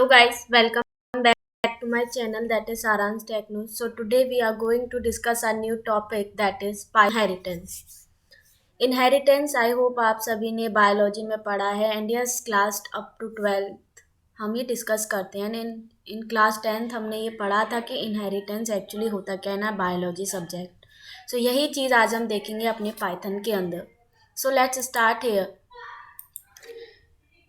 Hello guys, welcome back to my channel that is Saransh Techno. So today we are going to discuss a new topic that is inheritance. Inheritance I hope आप सभी ने biology में पढ़ा है and yes class up to 12th हम ये discuss करते हैं इन क्लास 10th हमने ये पढ़ा था कि इनहेरिटेंस एक्चुअली होता क्या है ना बायोलॉजी सब्जेक्ट. सो यही चीज़ आज हम देखेंगे अपने पाइथन के अंदर. So let's start here.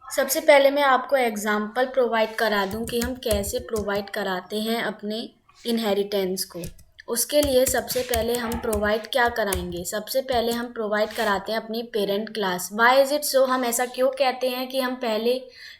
सबसे पहले मैं आपको एग्जाम्पल प्रोवाइड करा दूं कि हम कैसे प्रोवाइड कराते हैं अपने इनहेरिटेंस को. उसके लिए सबसे पहले हम प्रोवाइड क्या कराएंगे. सबसे पहले हम प्रोवाइड कराते हैं अपनी parent class. Why is it so. हम ऐसा क्यों कहते हैं कि हम पहले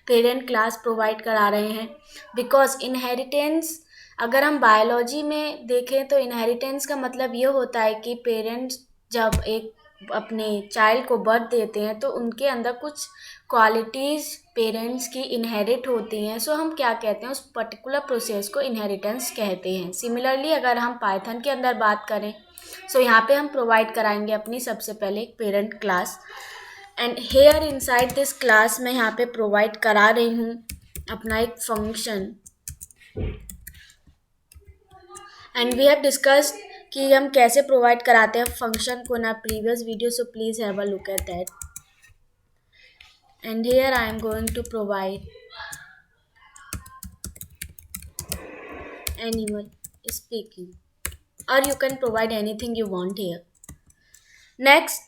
पेरेंट क्लास प्रोवाइड करा रहे हैं. बिकॉज इनहेरिटेंस अगर हम बायोलॉजी में देखें तो इनहेरिटेंस का मतलब ये होता है कि पेरेंट्स जब एक अपने चाइल्ड को बर्थ देते हैं तो उनके अंदर कुछ क्वालिटीज़ पेरेंट्स की इनहेरिट होती हैं. सो हम क्या कहते हैं उस पर्टिकुलर प्रोसेस को इनहेरिटेंस कहते हैं. सिमिलरली अगर हम पाइथन के अंदर बात करें सो यहाँ पे हम प्रोवाइड कराएंगे अपनी सबसे पहले एक parent class and here inside this class मैं यहाँ पे प्रोवाइड करा रही हूँ अपना एक function and we have discussed कि हम कैसे प्रोवाइड कराते हैं फंक्शन को ना previous video. So please have a look at that. And here I am going to provide animal speaking, or you can provide anything you want here. Next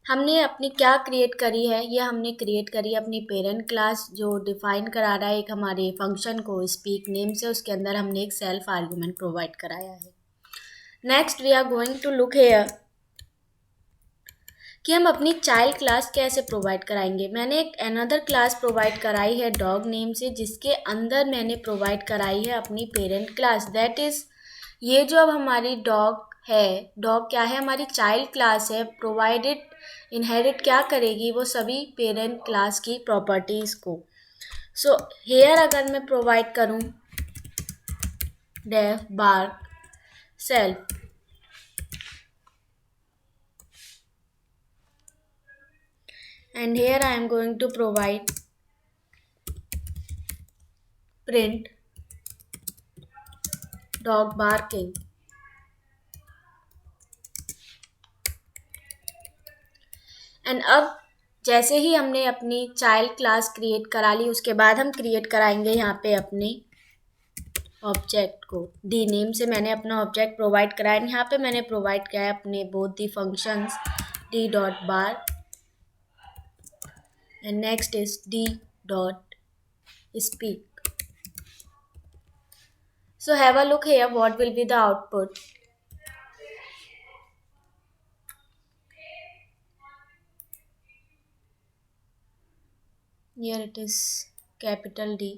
हमने अपनी क्या क्रिएट करी है. ये हमने क्रिएट करी है अपनी पेरेंट क्लास जो डिफाइन करा रहा है एक हमारे फंक्शन को स्पीक नेम से. उसके अंदर हमने एक सेल्फ आर्ग्यूमेंट प्रोवाइड कराया है. Next we are going to look here कि हम अपनी चाइल्ड क्लास कैसे प्रोवाइड कराएंगे. मैंने एक अनदर क्लास प्रोवाइड कराई है डॉग नेम से जिसके अंदर मैंने प्रोवाइड कराई है अपनी पेरेंट क्लास. दैट इज़ ये जो अब हमारी डॉग है, डॉग क्या है हमारी चाइल्ड क्लास है. प्रोवाइडेड इनहेरिट क्या करेगी वो सभी पेरेंट क्लास की प्रॉपर्टीज़ को. सो हेयर अगर मैं प्रोवाइड करूँ def bark self and here I am going to provide print dog barking and अब जैसे ही हमने अपनी चाइल्ड क्लास क्रिएट करा ली उसके बाद हम क्रिएट कराएंगे यहाँ पे अपने ऑब्जेक्ट को. डी नेम से मैंने अपना ऑब्जेक्ट प्रोवाइड कराया. यहाँ पे मैंने प्रोवाइड किया है अपने both the functions D dot bar and next is d dot speak. So have a look here what will be the output. Here it is capital D.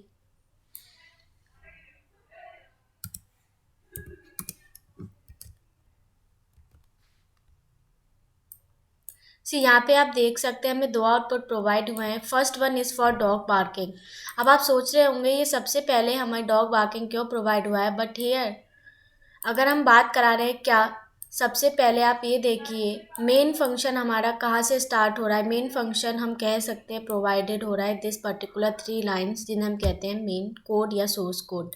यहाँ पे आप देख सकते हैं हमें दो आउटपुट प्रोवाइड हुए हैं. First one is for dog barking. अब आप सोच रहे होंगे ये सबसे पहले हमें डॉग बार्किंग क्यों प्रोवाइड हुआ है. बट हियर अगर हम बात करा रहे हैं क्या सबसे पहले आप ये देखिए मेन फंक्शन हमारा कहाँ से स्टार्ट हो रहा है. मेन फंक्शन हम कह सकते हैं प्रोवाइडेड हो रहा है दिस पर्टिकुलर 3 लाइन्स जिन्हें हम कहते हैं मेन कोड या सोर्स कोड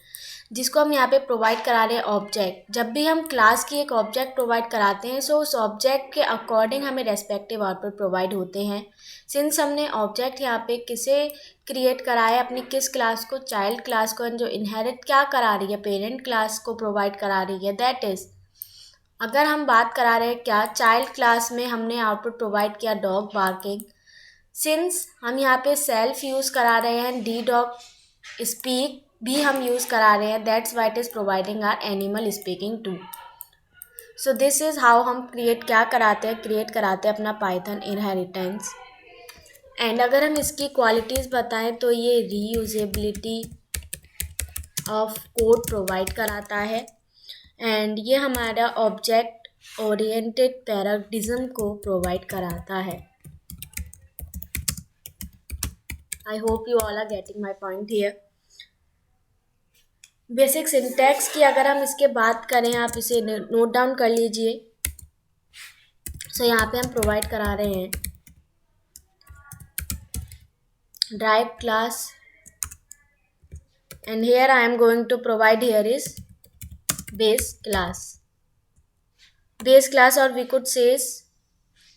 जिसको हम यहाँ पे प्रोवाइड करा रहे हैं ऑब्जेक्ट. जब भी हम क्लास की एक ऑब्जेक्ट प्रोवाइड कराते हैं सो उस ऑब्जेक्ट के अकॉर्डिंग हमें रेस्पेक्टिव आउटपुट प्रोवाइड होते हैं. सिंस हमने ऑब्जेक्ट यहाँ पे किसे क्रिएट कराया अपनी किस क्लास को चाइल्ड क्लास को जो इनहेरिट क्या करा रही है पेरेंट क्लास को प्रोवाइड करा रही है. दैट इज़ अगर हम बात करा रहे हैं क्या चाइल्ड क्लास में हमने आउटपुट प्रोवाइड किया डॉग बार्किंग. सिंस हम यहाँ पे सेल्फ यूज़ करा रहे हैं डी डॉग स्पीक भी हम यूज़ करा रहे हैं. That's why it is providing our animal speaking to. So this is how हम क्रिएट क्या कराते हैं क्रिएट कराते हैं अपना पाइथन इनहेरिटेंस. एंड अगर हम इसकी क्वालिटीज़ बताएं तो ये रीयूजेबिलिटी ऑफ कोड प्रोवाइड कराता है एंड ये हमारा ऑब्जेक्ट ओरिएंटेड पैराडिज्म को प्रोवाइड कराता है. I hope you all are getting my point here. Basic syntax की अगर हम इसके बात करें आप इसे नोट डाउन कर लीजिए. सो यहाँ पे हम प्रोवाइड करा रहे हैं drive class, and here I am going to provide here is base class. Base class और we could say is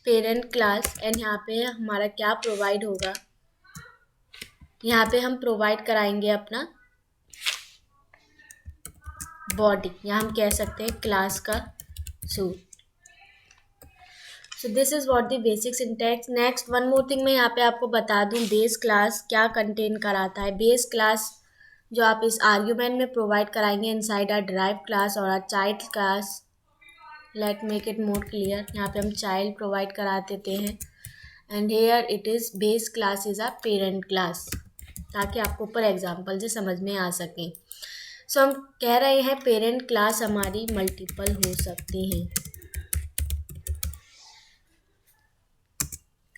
parent class, and यहाँ पे हमारा क्या प्रोवाइड होगा, यहाँ पे हम प्रोवाइड कराएंगे अपना बॉडी, या हम कह सकते हैं क्लास का suit. So this is what the basic syntax. Next one more thing मैं यहाँ पे आपको बता दूँ बेस क्लास क्या कंटेन कराता है. बेस क्लास जो आप इस आर्ग्यूमेंट में प्रोवाइड कराएंगे इनसाइड आर ड्राइव क्लास और our child class. Let make it more clear. यहाँ पे हम चाइल्ड प्रोवाइड करा देते हैं and here it is base class is a parent class, ताकि आपको ऊपर एग्जाम्पल से समझ में आ सके. सो हम कह रहे हैं पेरेंट क्लास हमारी मल्टीपल हो सकती हैं.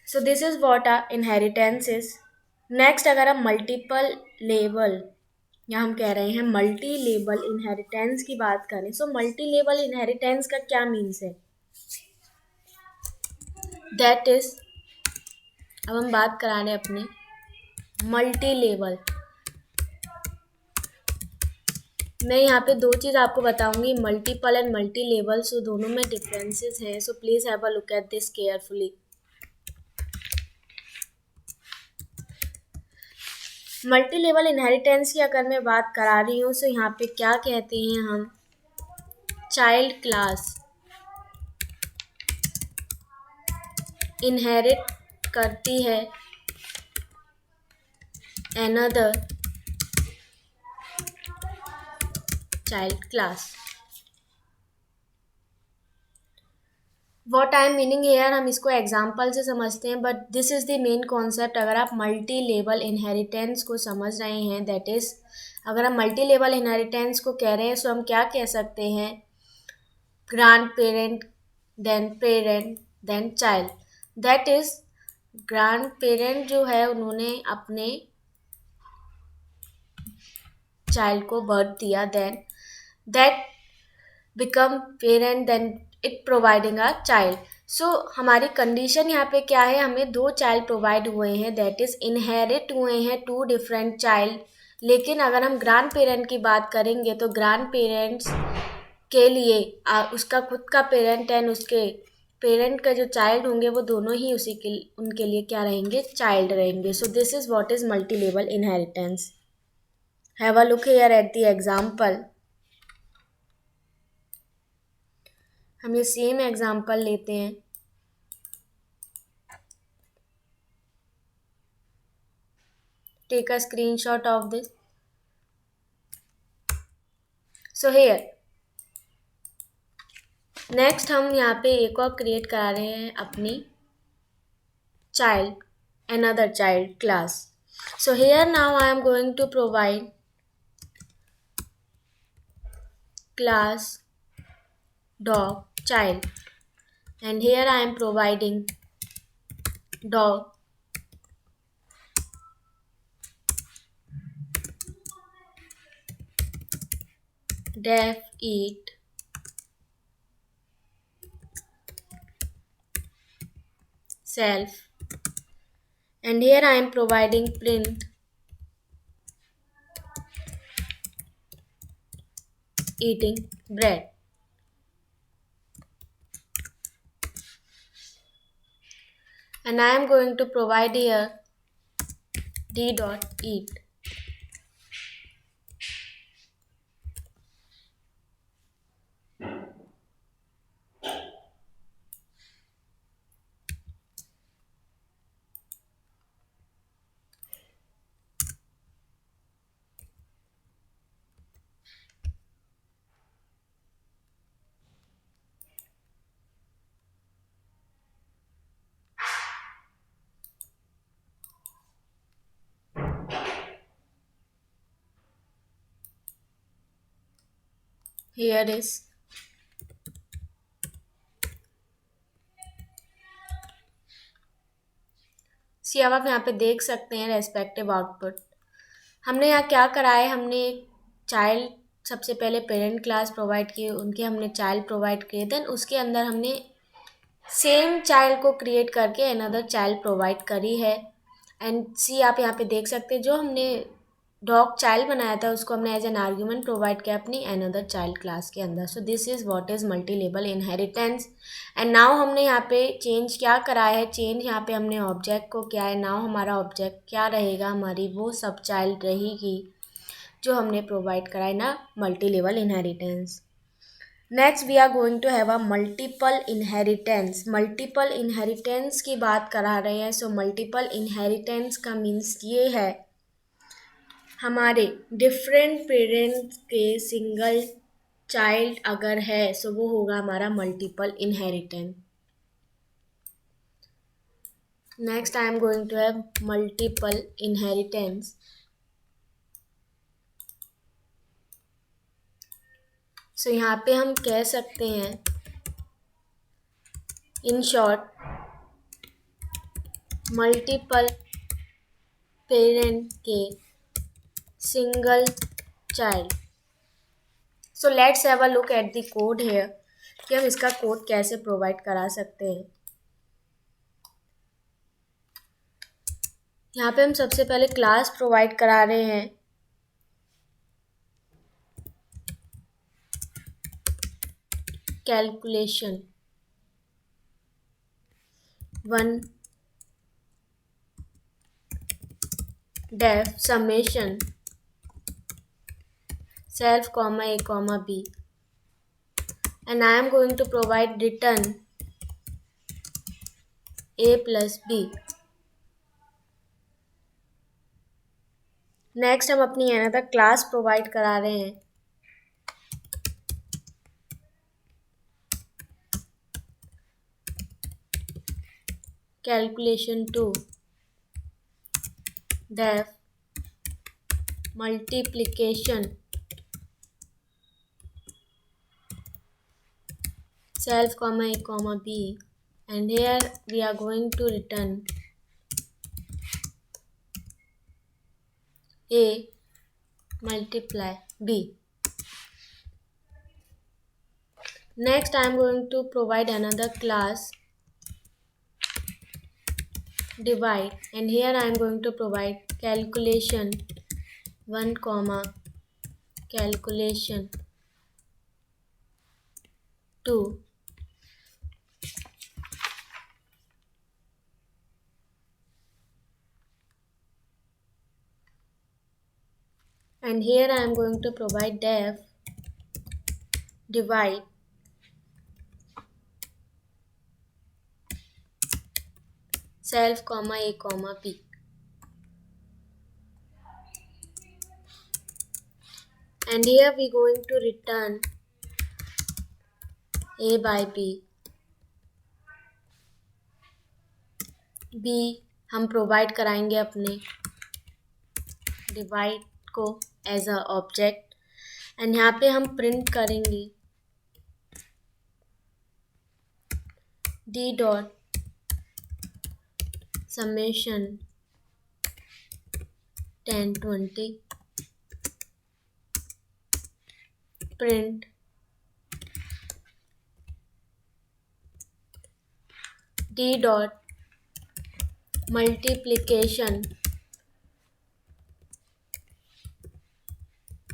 So this is what our inheritance is. Next अगर हम मल्टीपल लेवल या हम कह रहे हैं मल्टी लेवल इनहेरिटेंस की बात करें, सो मल्टी लेवल इनहेरिटेंस का क्या मीन्स है. दैट इज, अब हम बात करा रहे हैं अपने मल्टी लेवल. मैं यहाँ पे दो चीज़ आपको बताऊंगी, मल्टीपल एंड मल्टी लेवल. सो दोनों में डिफरेंसेस हैं. सो please have a look at this carefully. Multi level inheritance की अगर मैं बात करा रही हूँ, सो यहाँ पे क्या कहते हैं हम, चाइल्ड क्लास इनहेरिट करती है another child class. What I am meaning here, हम इसको एग्जाम्पल से समझते हैं, but this is the main concept. अगर आप मल्टी लेवल इनहेरिटेंस को समझ रहे हैं, दैट इज़ अगर हम मल्टी लेवल इनहेरिटेंस को कह रहे हैं, सो हम क्या कह सकते हैं, grand parent then child. That is grand parent जो है उन्होंने अपने चाइल्ड को बर्थ दिया, then that become parent, then it providing a child. So हमारी कंडीशन यहाँ पे क्या है, हमें दो चाइल्ड प्रोवाइड हुए हैं, दैट इज़ इनहेरिट हुए हैं टू डिफरेंट चाइल्ड. लेकिन अगर हम ग्रैंड पेरेंट की बात करेंगे तो ग्रैंड पेरेंट्स के लिए उसका खुद का पेरेंट एंड उसके पेरेंट का जो चाइल्ड होंगे वो दोनों ही उसी के उनके लिए क्या रहेंगे, चाइल्ड रहेंगे. So this is what is multi level inheritance. Have a look here at the example. हम ये सेम एग्जाम्पल लेते हैं. Take a screenshot of this. So here next हम यहाँ पे एक और क्रिएट करा रहे हैं अपनी child, another child class. So here now I am going to provide class dog child, and here I am providing dog def eat self, and here I am providing print eating bread. And I am going to provide here d dot eat. Here is सी. अब आप यहाँ पे देख सकते हैं respective output. हमने यहाँ क्या करा है, हमने चाइल्ड सबसे पहले पेरेंट क्लास प्रोवाइड किए, उनके हमने चाइल्ड प्रोवाइड किए, देन उसके अंदर हमने सेम चाइल्ड को क्रिएट करके अनदर चाइल्ड प्रोवाइड करी है. एंड सी आप यहाँ पे देख सकते हैं जो हमने डॉग चाइल्ड बनाया था उसको हमने एज एन आर्ग्यूमेंट प्रोवाइड किया अपनी अनदर चाइल्ड क्लास के अंदर. So this is what is multi level inheritance. And now हमने यहाँ पे चेंज क्या करा है, चेंज यहाँ पे हमने ऑब्जेक्ट को किया है. नाउ हमारा ऑब्जेक्ट क्या रहेगा, हमारी वो सब चाइल्ड रहेगी जो हमने प्रोवाइड कराई ना multi level inheritance. Next we are going to have a multiple inheritance. Multiple inheritance की बात करा रहे हैं. सो मल्टीपल इनहेरिटेंस का मीन्स ये है हमारे डिफरेंट पेरेंट्स के सिंगल चाइल्ड अगर है सो वो होगा हमारा multiple inheritance. Next I am going to have multiple inheritance. So यहाँ पे हम कह सकते हैं इन शॉर्ट मल्टीपल पेरेंट के single child. So let's have a look at the code here कि हम इसका कोड कैसे प्रोवाइड करा सकते हैं. यहाँ पे हम सबसे पहले क्लास प्रोवाइड करा रहे हैं calculation 1 def summation self comma a comma b, and I am going to provide return a plus b. Next हम अपनी अनदर क्लास प्रोवाइड करा रहे हैं calculation 2 def multiplication self comma a comma b, and here we are going to return a multiply b. Next I am going to provide another class divide, and here I am going to provide calculation 1 comma calculation 2, and here I am going to provide def divide self comma a comma b, and here we going to return a by b. b हम provide कराएंगे अपने divide को as a object, and यहाँ पे हम print करेंगे d dot summation 10 20 print d dot multiplication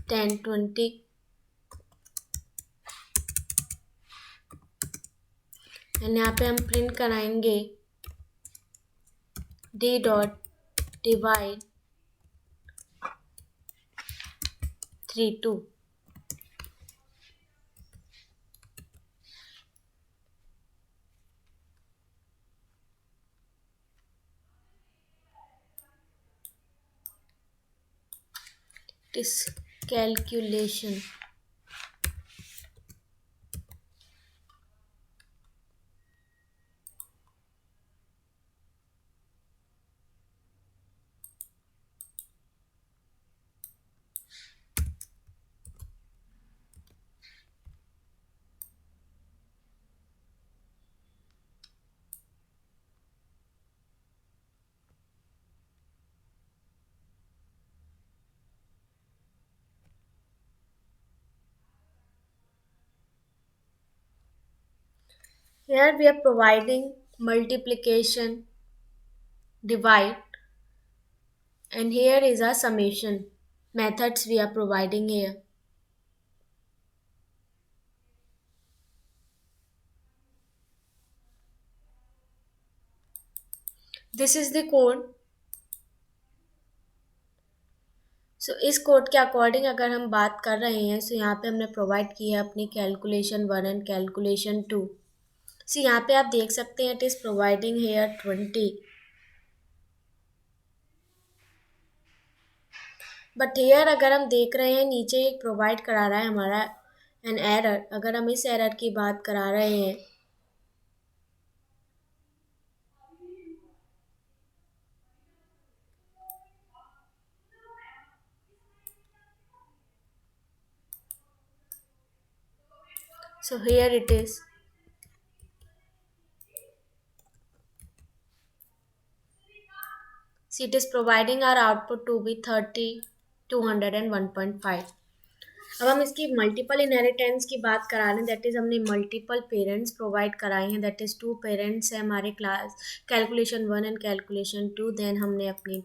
10 20, and यहाँ पे हम प्रिंट कराएंगे d dot divide 3 2. This calculation here we are providing multiplication divide And here is our summation methods we are providing here. This is the code. सो इस code के according अगर हम बात कर रहे हैं, सो यहाँ पे हमने प्रोवाइड की है अपनी कैलकुलेशन 1 एंड कैलकुलेशन 2. सो यहाँ पे आप देख सकते हैं it is providing here 20. But here अगर हम देख रहे हैं नीचे एक प्रोवाइड करा रहा है हमारा एन एरर. अगर हम इस एरर की बात करा रहे हैं, so here it is. So it is providing our output to be 30, 200 and 1.5. अब हम इसकी मल्टीपल इनहेरिटेंस की बात करा रहे हैं. दैट इज़ हमने मल्टीपल पेरेंट्स प्रोवाइड कराए हैं. दैट इज़ 2 पेरेंट्स है हमारे class calculation 1 and calculation 2. Then हमने अपनी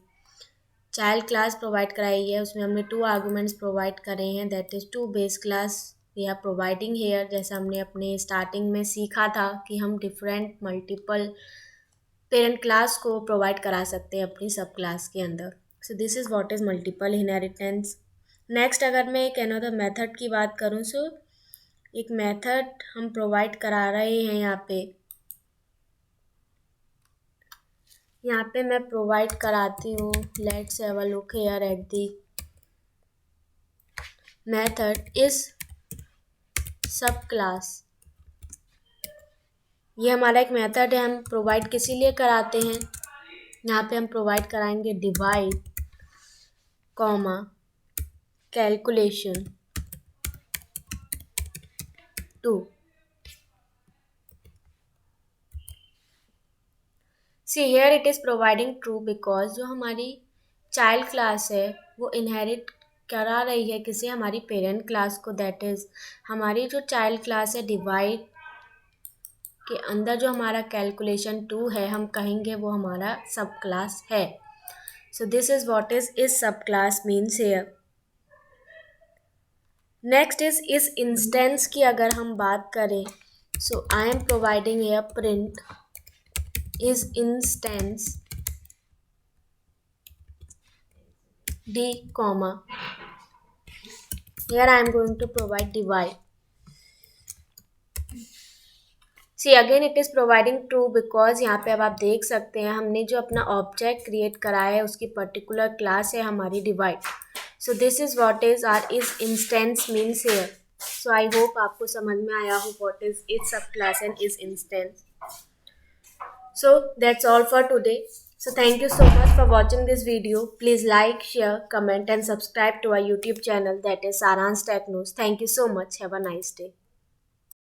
चाइल्ड क्लास प्रोवाइड कराई है, उसमें हमने 2 आर्गूमेंट्स प्रोवाइड करे हैं. That is 2 base class we are providing here. जैसा हमने अपने स्टार्टिंग में सीखा था कि हम डिफरेंट मल्टीपल पेरेंट क्लास को प्रोवाइड करा सकते हैं अपनी सब क्लास के अंदर. So this is what is multiple inheritance. Next अगर मैं एक अनदर मेथड की बात करूँ, सो एक मेथड हम प्रोवाइड करा रहे हैं यहाँ पे मैं प्रोवाइड कराती हूँ. Let's have a look here at the method is सब क्लास. ये हमारा एक मेथड है. हम प्रोवाइड किसी लिए कराते हैं, यहाँ पे हम प्रोवाइड कराएंगे divide comma calculation 2. See here it is providing true because जो हमारी चाइल्ड क्लास है वो इनहेरिट करा रही है किसी हमारी पेरेंट क्लास को. दैट इज़ हमारी जो चाइल्ड क्लास है डिवाइड के अंदर जो हमारा कैलकुलेशन 2 है हम कहेंगे वो हमारा सब क्लास है. So this is what is सब क्लास मीन्स हेयर. नेक्स्ट इस इंस्टेंस की अगर हम बात करें, so I am providing here print is instance d comma here I am going to provide divide. See again it is providing true because यहाँ पे अब आप देख सकते हैं हमने जो अपना ऑब्जेक्ट क्रिएट कराया है उसकी पर्टिकुलर क्लास है हमारी divide. So this is what is our is instance means here. So I hope आपको समझ में आया हो व्हाट इज सब class and is instance. So that's all for today. So thank you so much for watching this video. Please like, share, comment and subscribe to our YouTube channel that is Saransh Tech News. Thank you so much. Have a nice day.